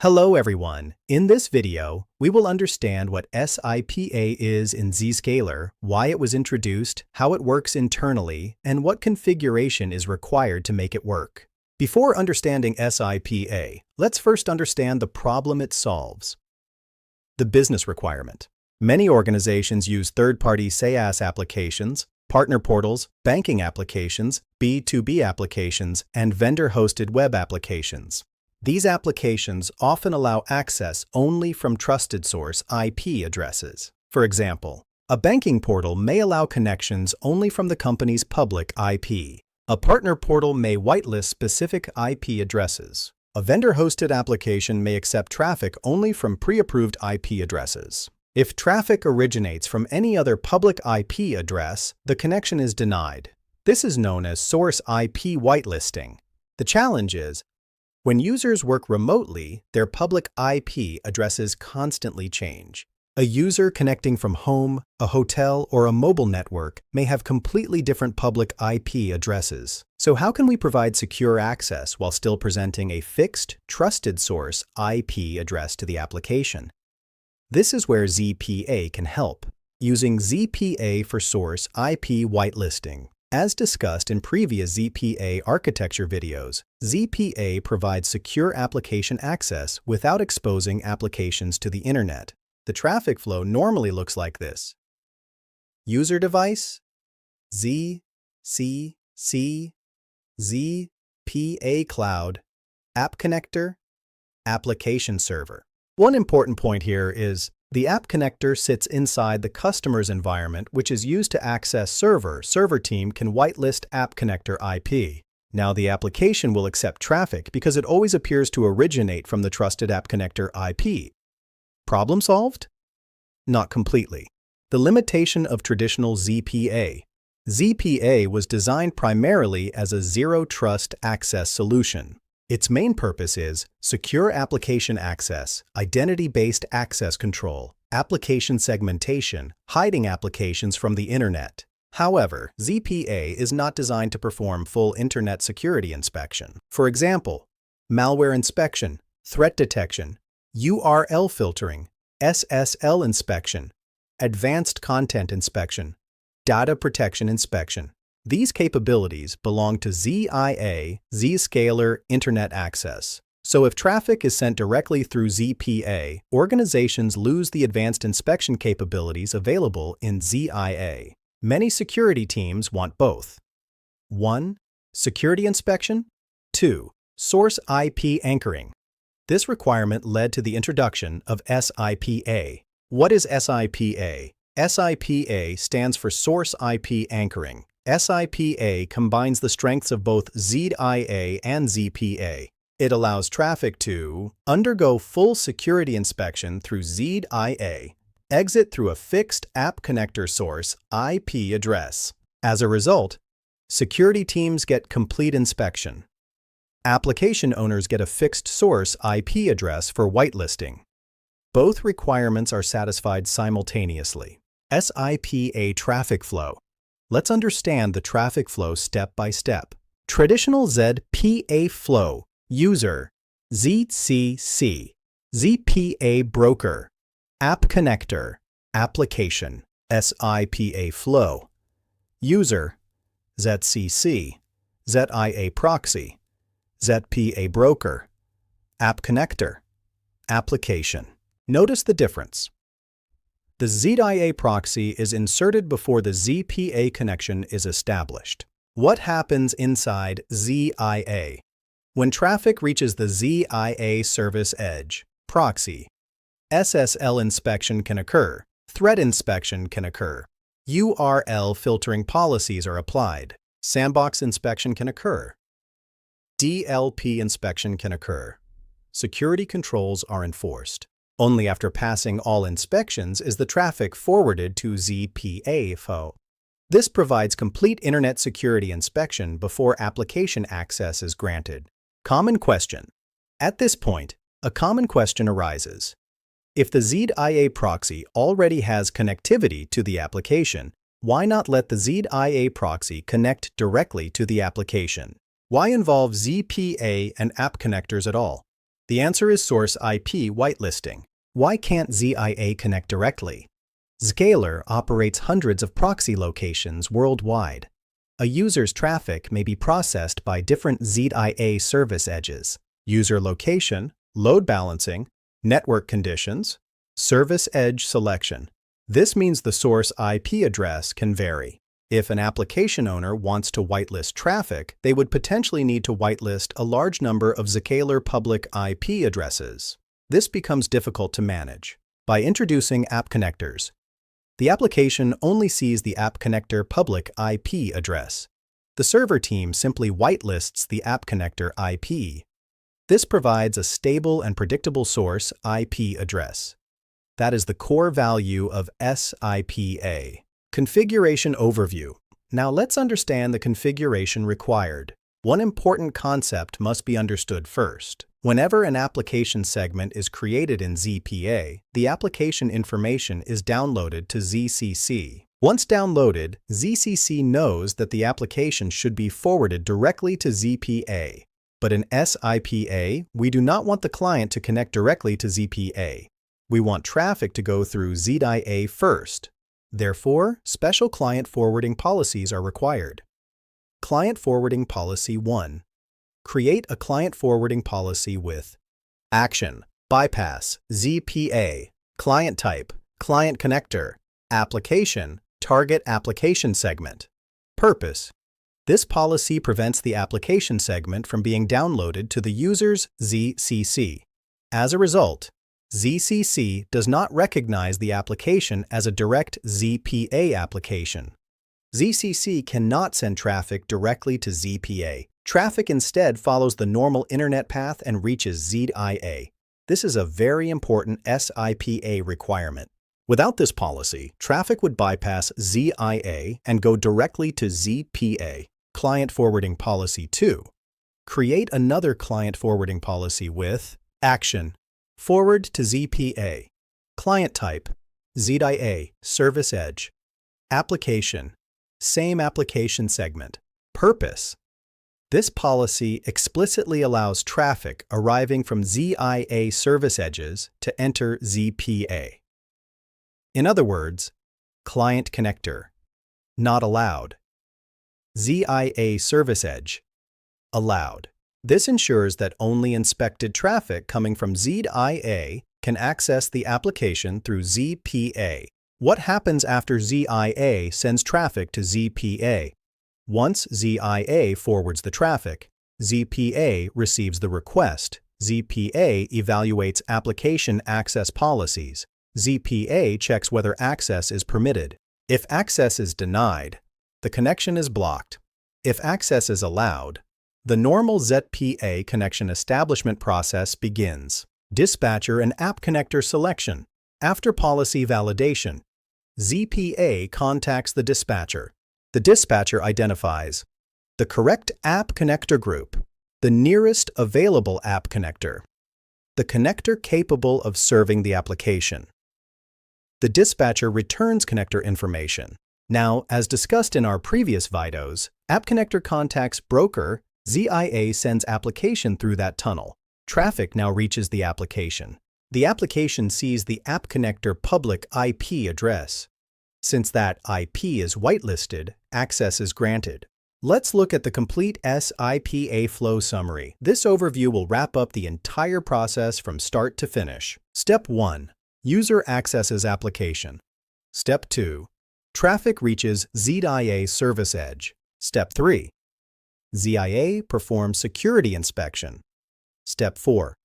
Hello everyone. In this video, we will understand what SIPA is in Zscaler, why it was introduced, how it works internally, and what configuration is required to make it work. Before understanding SIPA, let's first understand the problem it solves. The business requirement. Many organizations use third-party SaaS applications, partner portals, banking applications, B2B applications, and vendor-hosted web applications. These applications often allow access only from trusted source IP addresses. For example, a banking portal may allow connections only from the company's public IP. A partner portal may whitelist specific IP addresses. A vendor-hosted application may accept traffic only from pre-approved IP addresses. If traffic originates from any other public IP address, the connection is denied. This is known as source IP whitelisting. The challenge is, when users work remotely, their public IP addresses constantly change. A user connecting from home, a hotel, or a mobile network may have completely different public IP addresses. So how can we provide secure access while still presenting a fixed, trusted source IP address to the application? This is where ZPA can help, using ZPA for source IP whitelisting. As discussed in previous ZPA architecture videos, ZPA provides secure application access without exposing applications to the internet. The traffic flow normally looks like this. User device, Z, C, C, ZPA cloud, app connector, application server. One important point here is the app connector sits inside the customer's environment, which is used to access server. Server team can whitelist app connector IP. Now the application will accept traffic because it always appears to originate from the trusted app connector IP. Problem solved? Not completely. The limitation of traditional ZPA. ZPA was designed primarily as a zero-trust access solution. Its main purpose is secure application access, identity-based access control, application segmentation, hiding applications from the internet. However, ZPA is not designed to perform full internet security inspection. For example, malware inspection, threat detection, URL filtering, SSL inspection, advanced content inspection, data protection inspection. These capabilities belong to ZIA, Zscaler Internet Access. So if traffic is sent directly through ZPA, organizations lose the advanced inspection capabilities available in ZIA. Many security teams want both. 1. Security inspection. 2. Source IP anchoring. This requirement led to the introduction of SIPA. What is SIPA? SIPA stands for Source IP Anchoring. SIPA combines the strengths of both ZIA and ZPA. It allows traffic to undergo full security inspection through ZIA, exit through a fixed app connector source IP address. As a result, security teams get complete inspection. Application owners get a fixed source IP address for whitelisting. Both requirements are satisfied simultaneously. SIPA traffic flow. Let's understand the traffic flow step by step. Traditional ZPA flow. User, ZCC, ZPA broker, app connector, application. SIPA flow. User, ZCC, ZIA proxy, ZPA broker, app connector, application. Notice the difference. The ZIA proxy is inserted before the ZPA connection is established. What happens inside ZIA? When traffic reaches the ZIA service edge, proxy, SSL inspection can occur, threat inspection can occur, URL filtering policies are applied, sandbox inspection can occur, DLP inspection can occur, security controls are enforced. Only after passing all inspections is the traffic forwarded to ZPA flow. This provides complete internet security inspection before application access is granted. Common question. At this point, a common question arises. If the ZIA proxy already has connectivity to the application, why not let the ZIA proxy connect directly to the application? Why involve ZPA and app connectors at all? The answer is source IP whitelisting. Why can't ZIA connect directly? Zscaler operates hundreds of proxy locations worldwide. A user's traffic may be processed by different ZIA service edges: user location, load balancing, network conditions, service edge selection. This means the source IP address can vary. If an application owner wants to whitelist traffic, they would potentially need to whitelist a large number of Zscaler public IP addresses. This becomes difficult to manage. By introducing app connectors, the application only sees the app connector public IP address. The server team simply whitelists the app connector IP. This provides a stable and predictable source IP address. That is the core value of SIPA. Configuration overview. Now let's understand the configuration required. One important concept must be understood first. Whenever an application segment is created in ZPA, the application information is downloaded to ZCC. Once downloaded, ZCC knows that the application should be forwarded directly to ZPA. But in SIPA, we do not want the client to connect directly to ZPA. We want traffic to go through ZIA first. Therefore, special client forwarding policies are required. Client Forwarding Policy 1. Create a client forwarding policy with Action, Bypass, ZPA, Client Type, Client Connector, Application, Target Application Segment. Purpose. This policy prevents the application segment from being downloaded to the user's ZCC. As a result, ZCC does not recognize the application as a direct ZPA application. ZCC cannot send traffic directly to ZPA. Traffic instead follows the normal internet path and reaches ZIA. This is a very important SIPA requirement. Without this policy, traffic would bypass ZIA and go directly to ZPA. Client Forwarding Policy 2. Create another client forwarding policy with Action, Forward to ZPA, Client Type, ZIA, Service Edge, Application, Same application segment. Purpose. This policy explicitly allows traffic arriving from ZIA service edges to enter ZPA. In other words, Client Connector, not allowed. ZIA service edge, allowed. This ensures that only inspected traffic coming from ZIA can access the application through ZPA. What happens after ZIA sends traffic to ZPA? Once ZIA forwards the traffic, ZPA receives the request. ZPA evaluates application access policies. ZPA checks whether access is permitted. If access is denied, the connection is blocked. If access is allowed, the normal ZPA connection establishment process begins. Dispatcher and app connector selection. After policy validation, ZPA contacts the dispatcher. The dispatcher identifies the correct app connector group, the nearest available app connector, the connector capable of serving the application. The dispatcher returns connector information. Now, as discussed in our previous videos, app connector contacts broker. ZIA sends application through that tunnel. Traffic now reaches the application. The application sees the app connector public IP address. Since that IP is whitelisted, access is granted. Let's look at the complete SIPA flow summary. This overview will wrap up the entire process from start to finish. Step 1. User accesses application. Step 2. Traffic reaches ZIA service edge. Step 3. ZIA performs security inspection. Step 4.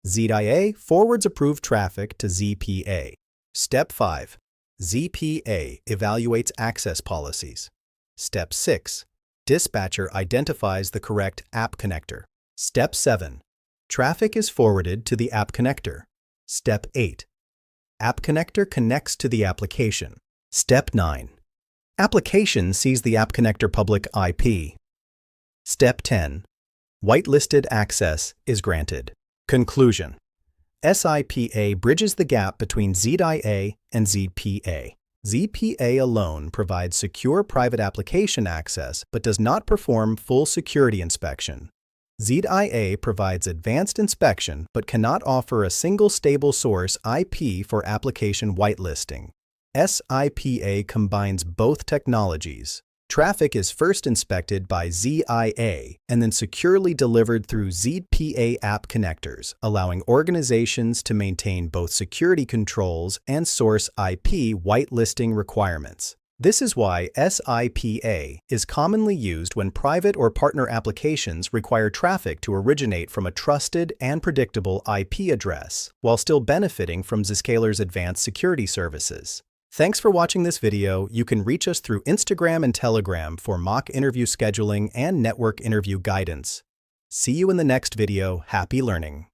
ZIA forwards approved traffic to ZPA. Step 5. ZPA evaluates access policies. Step 6. Dispatcher identifies the correct app connector. Step 7. Traffic is forwarded to the app connector. Step 8. App connector connects to the application. Step 9. Application sees the app connector public IP. Step 10. Whitelisted access is granted. Conclusion. SIPA bridges the gap between ZIA and ZPA. ZPA alone provides secure private application access but does not perform full security inspection. ZIA provides advanced inspection but cannot offer a single stable source IP for application whitelisting. SIPA combines both technologies. Traffic is first inspected by ZIA and then securely delivered through ZPA app connectors, allowing organizations to maintain both security controls and source IP whitelisting requirements. This is why SIPA is commonly used when private or partner applications require traffic to originate from a trusted and predictable IP address, while still benefiting from Zscaler's advanced security services. Thanks for watching this video. You can reach us through Instagram and Telegram for mock interview scheduling and network interview guidance. See you in the next video. Happy learning!